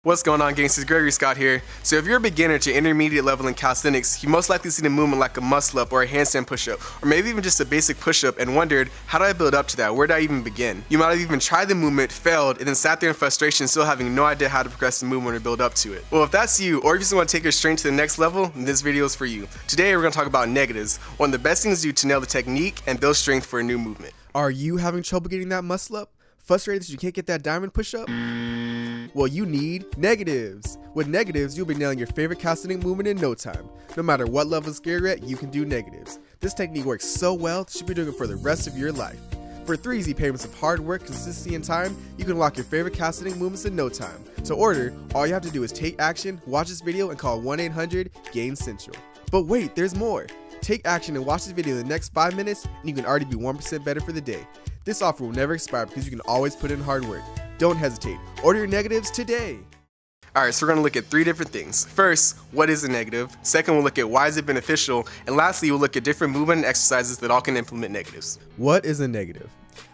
What's going on, gangsters? Gregory Scott here. So if you're a beginner to intermediate level in calisthenics, you most likely seen a movement like a muscle-up or a handstand push-up, or maybe even just a basic push-up and wondered, how do I build up to that? Where do I even begin? You might have even tried the movement, failed, and then sat there in frustration still having no idea how to progress the movement or build up to it. Well, if that's you, or if you just want to take your strength to the next level, then this video is for you. Today we're going to talk about negatives, one of the best things to do to nail the technique and build strength for a new movement. Are you having trouble getting that muscle up? Frustrated that you can't get that diamond push-up? Well, you need negatives. With negatives, you'll be nailing your favorite calisthenic movement in no time. No matter what level of skill you're at, you can do negatives. This technique works so well that you should be doing it for the rest of your life. For 3 easy payments of hard work, consistency, and time, you can lock your favorite calisthenic movements in no time. To order, all you have to do is take action, watch this video, and call 1-800-GAIN-CENTRAL. But wait, there's more. Take action and watch this video in the next 5 minutes, and you can already be 1% better for the day. This offer will never expire because you can always put in hard work. Don't hesitate. Order your negatives today. Alright, so we're going to look at 3 different things. First, what is a negative? Second, we'll look at why is it beneficial? And lastly, we'll look at different movement and exercises that all can implement negatives. What is a negative?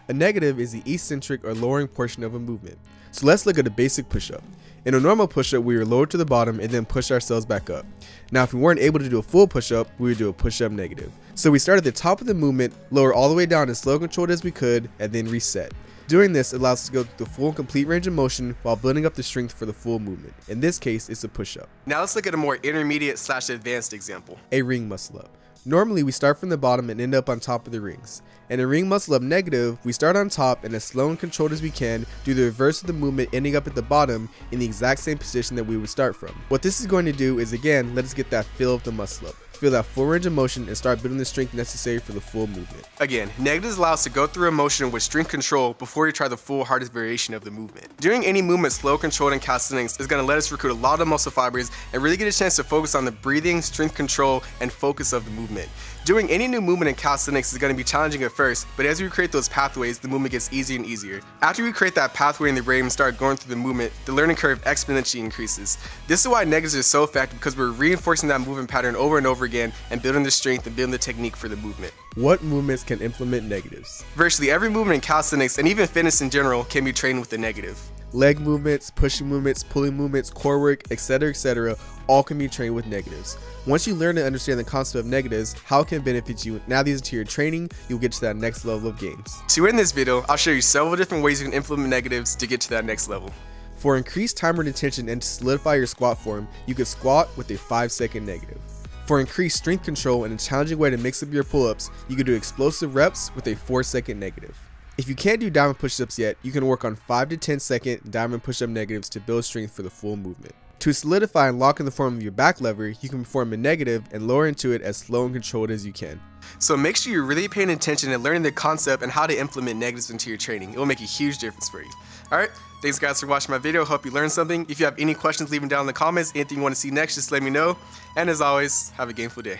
A negative is the eccentric or lowering portion of a movement. So let's look at a basic push-up. In a normal push-up, we are lowered to the bottom and then push ourselves back up. Now, if we weren't able to do a full push-up, we would do a push-up negative. So we start at the top of the movement, lower all the way down as slow and controlled as we could, and then reset. Doing this allows us to go through the full and complete range of motion while building up the strength for the full movement. In this case, it's a push-up. Now let's look at a more intermediate/advanced example. A ring muscle-up. Normally, we start from the bottom and end up on top of the rings. In a ring muscle-up negative, we start on top and as slow and controlled as we can, do the reverse of the movement, ending up at the bottom in the exact same position that we would start from. What this is going to do is, again, let us get that feel of the muscle-up. Feel that full range of motion and start building the strength necessary for the full movement. Again, negatives allow us to go through a motion with strength control before you try the full hardest variation of the movement. Doing any movement slow controlled in calisthenics is going to let us recruit a lot of muscle fibers and really get a chance to focus on the breathing, strength control, and focus of the movement. Doing any new movement in calisthenics is going to be challenging at first, but as we create those pathways, the movement gets easier and easier. After we create that pathway in the brain and start going through the movement, the learning curve exponentially increases. This is why negatives are so effective, because we're reinforcing that movement pattern over and over again and building the strength and building the technique for the movement. What movements can implement negatives? Virtually every movement in calisthenics and even fitness in general can be trained with a negative. Leg movements, pushing movements, pulling movements, core work, etc., all can be trained with negatives. Once you learn to understand the concept of negatives, how it can benefit you, now these into your training, you'll get to that next level of gains. To end this video, I'll show you several different ways you can implement negatives to get to that next level. For increased time retention and to solidify your squat form, you can squat with a 5-second negative. For increased strength control and a challenging way to mix up your pull-ups, you can do explosive reps with a 4-second negative. If you can't do diamond push-ups yet, you can work on 5 to 10 second diamond push-up negatives to build strength for the full movement. To solidify and lock in the form of your back lever, you can perform a negative and lower into it as slow and controlled as you can. So make sure you're really paying attention and learning the concept and how to implement negatives into your training. It will make a huge difference for you. Alright, thanks guys for watching my video. Hope you learned something. If you have any questions, leave them down in the comments. Anything you want to see next, just let me know. And as always, have a gameful day.